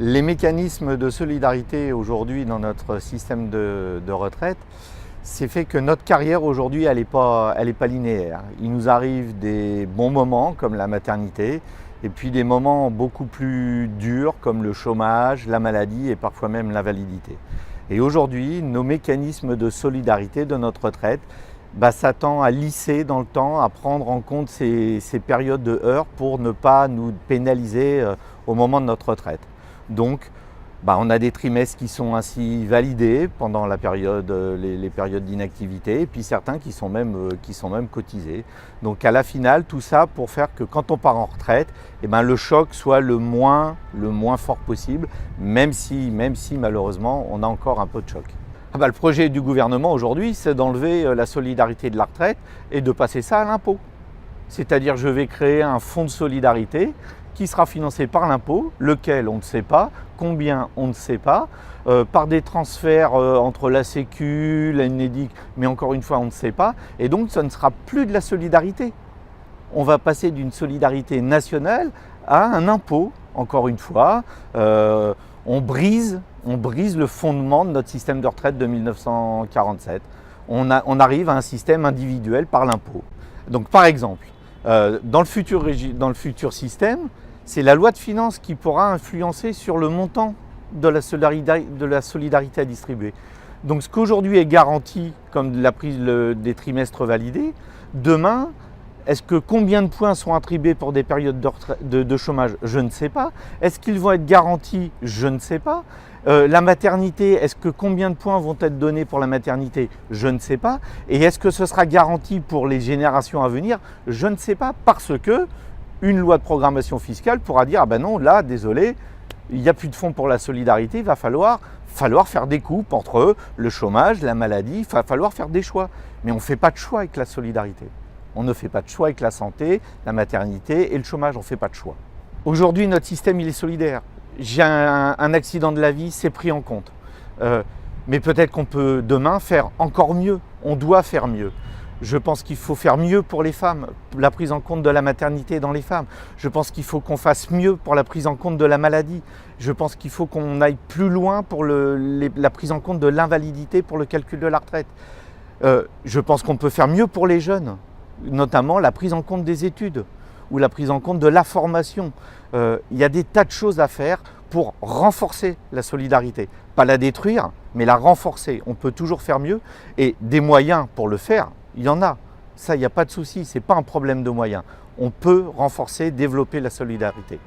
Les mécanismes de solidarité aujourd'hui dans notre système de retraite, c'est fait que notre carrière aujourd'hui, elle n'est pas linéaire. Il nous arrive des bons moments comme la maternité et puis des moments beaucoup plus durs comme le chômage, la maladie et parfois même l'invalidité. Et aujourd'hui, nos mécanismes de solidarité de notre retraite s'attendent à lisser dans le temps, à prendre en compte ces périodes de heurts pour ne pas nous pénaliser au moment de notre retraite. Donc, on a des trimestres qui sont ainsi validés pendant la période, les périodes d'inactivité, et puis certains qui sont même cotisés. Donc à la finale, tout ça pour faire que quand on part en retraite, le choc soit le moins fort possible, même si malheureusement on a encore un peu de choc. Le projet du gouvernement aujourd'hui, c'est d'enlever la solidarité de la retraite et de passer ça à l'impôt. C'est-à-dire je vais créer un fonds de solidarité qui sera financé par l'impôt, lequel on ne sait pas, combien on ne sait pas, par des transferts entre la Sécu, l'Unédic, mais encore une fois on ne sait pas, et donc ça ne sera plus de la solidarité. On va passer d'une solidarité nationale à un impôt, encore une fois. On brise le fondement de notre système de retraite de 1947. On arrive à un système individuel par l'impôt. Donc par exemple, dans le futur système, c'est la loi de finances qui pourra influencer sur le montant de la solidarité à distribuer. Donc ce qu'aujourd'hui est garanti comme la prise des trimestres validés, demain, combien de points sont attribués pour des périodes de chômage? Je ne sais pas. Est-ce qu'ils vont être garantis? Je ne sais pas. La maternité, combien de points vont être donnés pour la maternité? Je ne sais pas. Et est-ce que ce sera garanti pour les générations à venir? Je ne sais pas, parce que une loi de programmation fiscale pourra dire « Ah ben non, là, désolé, il n'y a plus de fonds pour la solidarité, il va falloir faire des coupes entre le chômage, la maladie, il va falloir faire des choix. » Mais on ne fait pas de choix avec la solidarité. On ne fait pas de choix avec la santé, la maternité et le chômage, on ne fait pas de choix. Aujourd'hui, notre système, il est solidaire. J'ai un accident de la vie, c'est pris en compte. Mais peut-être qu'on peut demain faire encore mieux. On doit faire mieux. Je pense qu'il faut faire mieux pour les femmes, la prise en compte de la maternité dans les femmes. Je pense qu'il faut qu'on fasse mieux pour la prise en compte de la maladie. Je pense qu'il faut qu'on aille plus loin pour la prise en compte de l'invalidité pour le calcul de la retraite. Je pense qu'on peut faire mieux pour les jeunes, notamment la prise en compte des études ou la prise en compte de la formation. Il y a des tas de choses à faire pour renforcer la solidarité. Pas la détruire, mais la renforcer. On peut toujours faire mieux et des moyens pour le faire, il y en a. Ça, il n'y a pas de souci, ce n'est pas un problème de moyens. On peut renforcer, développer la solidarité.